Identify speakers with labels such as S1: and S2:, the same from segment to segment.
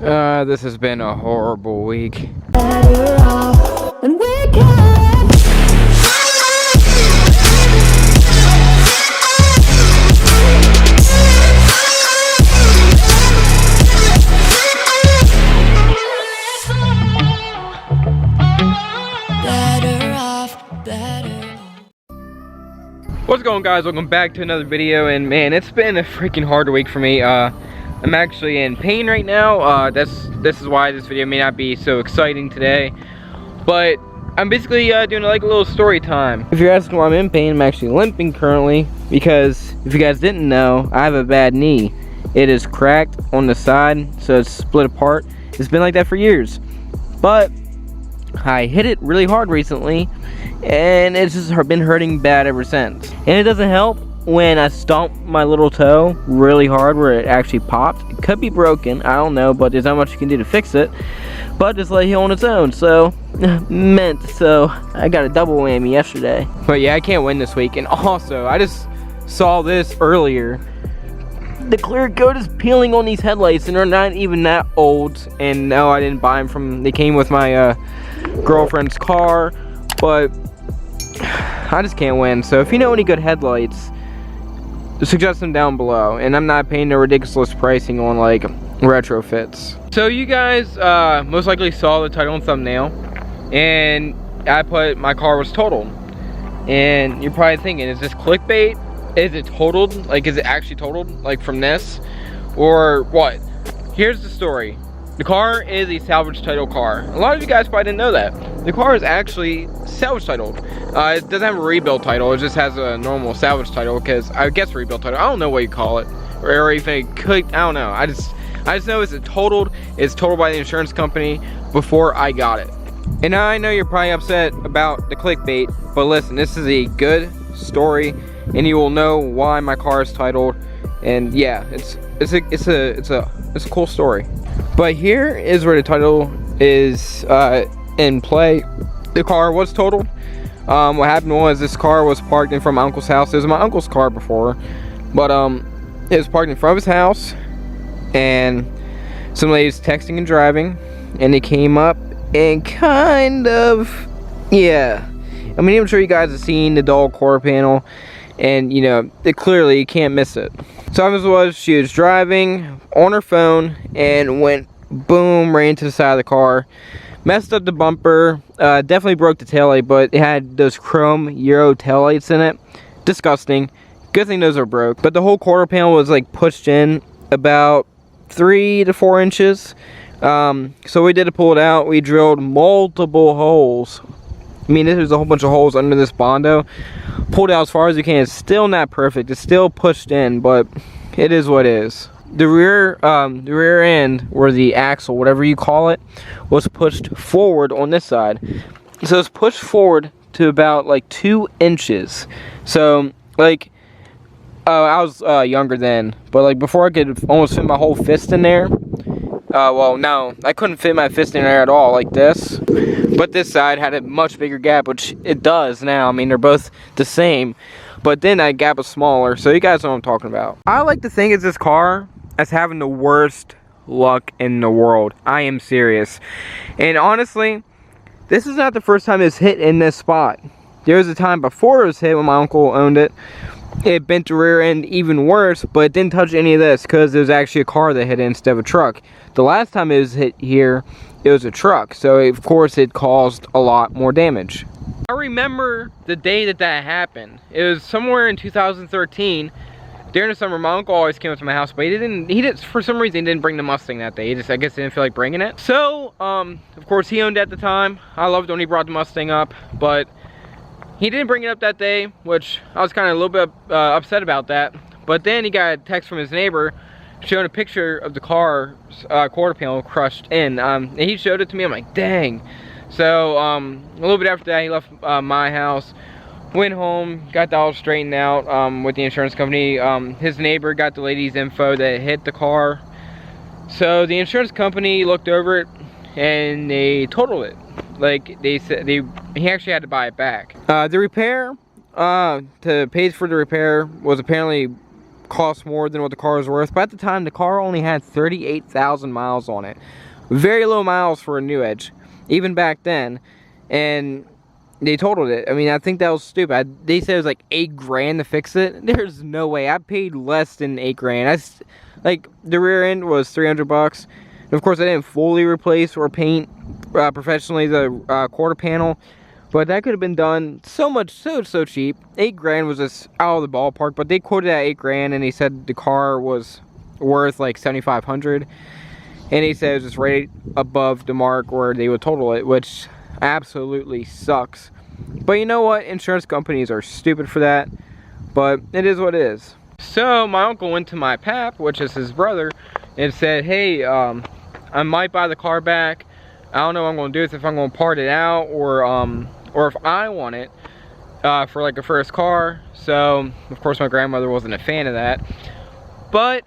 S1: This has been a horrible week. What's going on, guys? Welcome back to another video, and man, it's been a freaking hard week for me. I'm actually in pain right now. This is why this video may not be so exciting today, but I'm basically doing like a little story time. If you're asking why I'm in pain, I'm actually limping currently because if you guys didn't know, I have a bad knee. It is cracked on the side, so it's split apart. It's been like that for years, but I hit it really hard recently, and it's just been hurting bad ever since. And it doesn't help when I stomp my little toe really hard where it actually popped. It could be broken, I don't know, but there's not much you can do to fix it. But just let it heal on its own, so I got a double whammy yesterday. But yeah, I can't win this week. And also, I just saw this earlier. The clear coat is peeling on these headlights, and they're not even that old. And no, I didn't buy them from, they came with my girlfriend's car, but I just can't win. So if you know any good headlights, suggest them down below. And I'm not paying no ridiculous pricing on like retrofits. So you guys most likely saw the title and thumbnail, and I put my car was totaled. And you're probably thinking, is this clickbait? Is it totaled? Like, is it actually totaled? Like from this? Or what? Here's the story. The car is a salvage title car. A lot of you guys probably didn't know that. The car is actually salvage titled. It doesn't have a rebuild title. It just has a normal salvage title, because I guess rebuild title. I don't know what you call it, or if it could. I don't know. I just know it's totaled. It's totaled by the insurance company before I got it. And I know you're probably upset about the clickbait, but listen, this is a good story, and you will know why my car is titled. And yeah, it's a cool story. But here is where the title is in play. The car was totaled. What happened was, this car was parked in front of my uncle's house. It was my uncle's car before, but it was parked in front of his house, and some ladies texting and driving, and they came up and kind of, yeah. I mean, I'm sure you guys have seen the dull quarter panel, and you know, clearly you can't miss it. So she was driving on her phone and went boom right into the side of the car. Messed up the bumper, definitely broke the taillight, but it had those chrome Euro taillights in it. Disgusting. Good thing those are broke. But the whole quarter panel was like pushed in about 3 to 4 inches. So we did to pull it out. We drilled multiple holes. I mean, there's a whole bunch of holes under this Bondo. Pulled out as far as you can. It's still not perfect. It's still pushed in, but it is what it is. The rear end, or the axle, whatever you call it, was pushed forward on this side. So it's pushed forward to about like 2 inches. So like, I was younger then, but like before I could almost fit my whole fist in there. Well, no, I couldn't fit my fist in there at all like this. But this side had a much bigger gap, which it does now. I mean, they're both the same, but then that gap was smaller. So you guys know what I'm talking about. I like to think it's this car as having the worst luck in the world. I am serious. And honestly, this is not the first time it's hit in this spot. There was a time before it was hit when my uncle owned it. It bent the rear end even worse, but it didn't touch any of this because it was actually a car that hit it instead of a truck. The last time it was hit here, it was a truck, so of course it caused a lot more damage. I remember the day that happened. It was somewhere in 2013. During the summer, my uncle always came up to my house, but he didn't, for some reason, he didn't bring the Mustang that day. I guess he didn't feel like bringing it. So, of course, he owned it at the time. I loved when he brought the Mustang up, but he didn't bring it up that day, which I was kind of a little bit upset about that. But then he got a text from his neighbor showing a picture of the car's quarter panel crushed in. And he showed it to me. I'm like, dang. So, a little bit after that, he left my house. Went home, got that all straightened out with the insurance company. His neighbor got the lady's info that hit the car. So the insurance company looked over it and they totaled it. Like they said, he actually had to buy it back. The repair, to pay for the repair was apparently cost more than what the car was worth. But at the time, the car only had 38,000 miles on it. Very low miles for a new Edge, even back then. And they totaled it. I mean, I think that was stupid. They said it was like $8 grand to fix it. There's no way. I paid less than $8 grand. Like, the rear end was 300 bucks. And of course, I didn't fully replace or paint professionally the quarter panel. But that could have been done so cheap. 8 grand was just out of the ballpark. But they quoted at 8 grand, and he said the car was worth like 7,500. And he said it was just right above the mark where they would total it, which absolutely sucks. But you know what? Insurance companies are stupid for that. But it is what it is. So my uncle went to my pap, which is his brother, and said, hey, I might buy the car back. I don't know what I'm going to do with it, if I'm going to part it out or if I want it for like a first car. So of course my grandmother wasn't a fan of that. But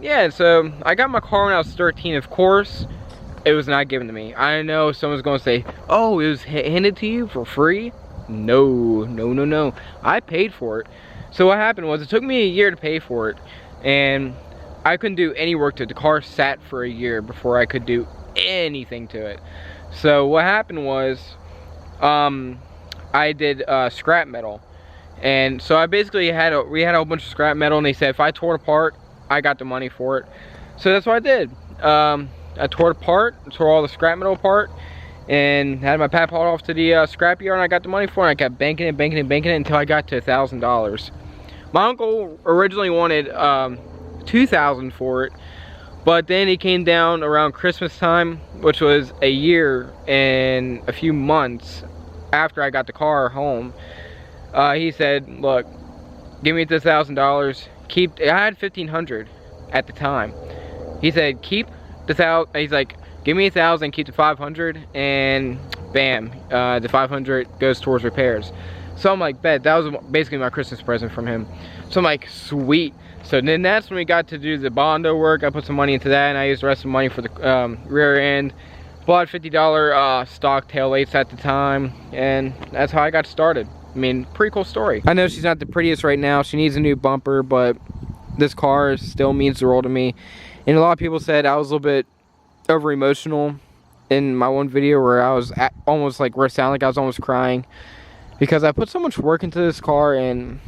S1: yeah, so I got my car when I was 13. Of course, it was not given to me. I know someone's going to say, oh, it was handed to you for free. No. I paid for it. So what happened was, it took me a year to pay for it, and I couldn't do any work to it. The car sat for a year before I could do anything to it. So what happened was, I did scrap metal. And so I basically we had a whole bunch of scrap metal, and they said if I tore it apart, I got the money for it. So that's what I did. I tore it apart, tore all the scrap metal apart, and had my pap hauled off to the scrap yard, and I got the money for it. And I kept banking it until I got to $1,000. My uncle originally wanted $2,000 for it, but then he came down around Christmas time, which was a year and a few months after I got the car home. He said, look, give me the $1,000. I had $1,500 at the time. He said, keep the $1,000. He's like, give me $1,000, keep the $500, and bam, the $500 goes towards repairs. So I'm like, bet. That was basically my Christmas present from him. So I'm like, sweet. So then that's when we got to do the Bondo work. I put some money into that, and I used the rest of the money for the rear end. Bought $50 stock taillights at the time, and that's how I got started. I mean, pretty cool story. I know she's not the prettiest right now. She needs a new bumper, but this car still means the world to me. And a lot of people said I was a little bit over emotional in my one video where I was almost like, where it sounded like I was almost crying, because I put so much work into this car. And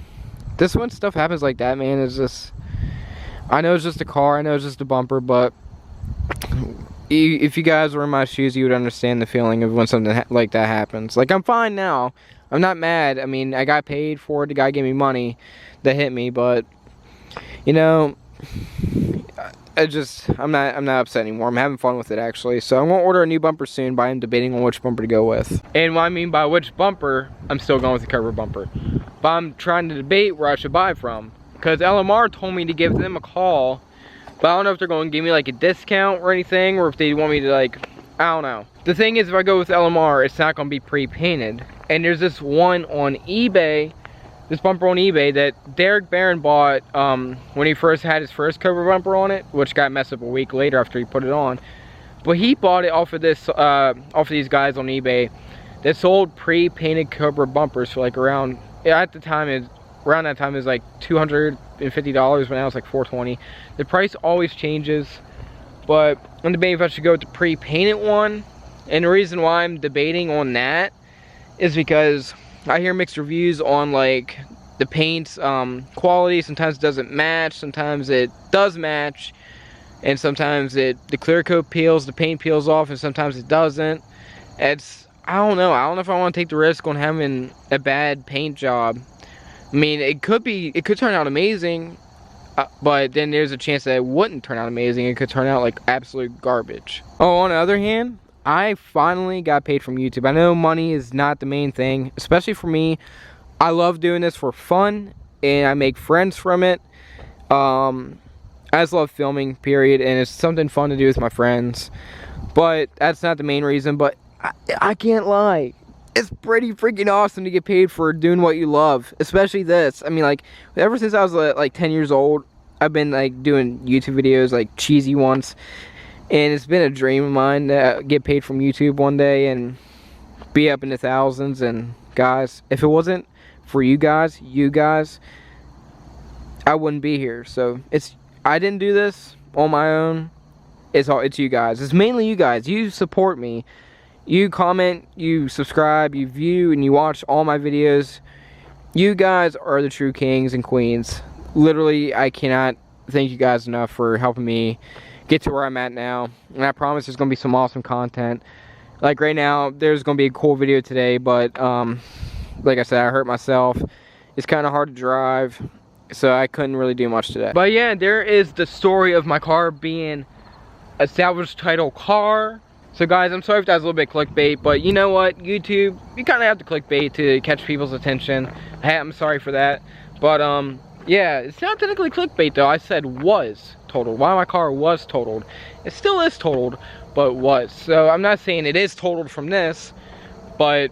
S1: this when stuff happens like that, man, it's just, I know it's just a car, I know it's just a bumper, but if you guys were in my shoes, you would understand the feeling of when something like that happens. Like, I'm fine now, I'm not mad. I mean, I got paid for it, the guy gave me money that hit me, but you know, I'm not upset anymore. I'm having fun with it, actually. So I'm gonna order a new bumper soon, but I'm debating on which bumper to go with. And what I mean by which bumper, I'm still going with the cover bumper, but I'm trying to debate where I should buy from, because LMR told me to give them a call, but I don't know if they're going to give me like a discount or anything, or if they want me to, like, I don't know. The thing is, if I go with LMR, it's not going to be pre-painted. And there's this one on eBay, this bumper on eBay that Derek Barron bought when he first had his first cover bumper on it, which got messed up a week later after he put it on. But he bought it off of this, off of these guys on eBay that sold pre-painted cover bumpers for like around, at the time, around that time it was like $250, but now it's like $420. The price always changes, but I'm debating if I should go with the pre-painted one. And the reason why I'm debating on that is because I hear mixed reviews on like the paint's quality. Sometimes it doesn't match, sometimes it does match, and sometimes the clear coat peels, the paint peels off, and sometimes it doesn't. I don't know if I want to take the risk on having a bad paint job. I mean, it could turn out amazing, but then there's a chance that it wouldn't turn out amazing. It could turn out like absolute garbage. Oh, on the other hand, I finally got paid from YouTube. I know money is not the main thing, especially for me. I love doing this for fun, and I make friends from it. I just love filming, period, and it's something fun to do with my friends. But that's not the main reason, but I can't lie. It's pretty freaking awesome to get paid for doing what you love, especially this. I mean, like, ever since I was like 10 years old, I've been like doing YouTube videos, like cheesy ones, and it's been a dream of mine to get paid from YouTube one day and be up in the thousands. And guys, if it wasn't for you guys, I wouldn't be here. So I didn't do this on my own. It's you guys. It's mainly you guys. You support me. You comment, you subscribe, you view, and you watch all my videos. You guys are the true kings and queens. Literally, I cannot thank you guys enough for helping me get to where I'm at now. And I promise there's going to be some awesome content. Like right now, there's going to be a cool video today, but like I said, I hurt myself. It's kind of hard to drive, so I couldn't really do much today. But yeah, there is the story of my car being a salvage title car. So guys, I'm sorry if that was a little bit clickbait, but you know what, YouTube, you kind of have to clickbait to catch people's attention. I'm sorry for that, but yeah, it's not technically clickbait though. I said was totaled. Why my car was totaled? It still is totaled, but was. So I'm not saying it is totaled from this, but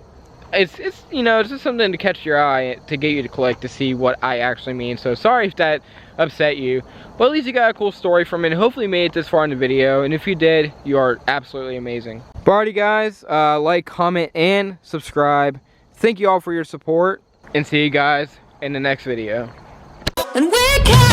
S1: it's you know, it's just something to catch your eye, to get you to click to see what I actually mean. So sorry if that upset you, but at least you got a cool story from it, and hopefully you made it this far in the video, and if you did, you are absolutely amazing. But alrighty guys, like, comment, and subscribe. Thank you all for your support, and see you guys in the next video.
S2: And we can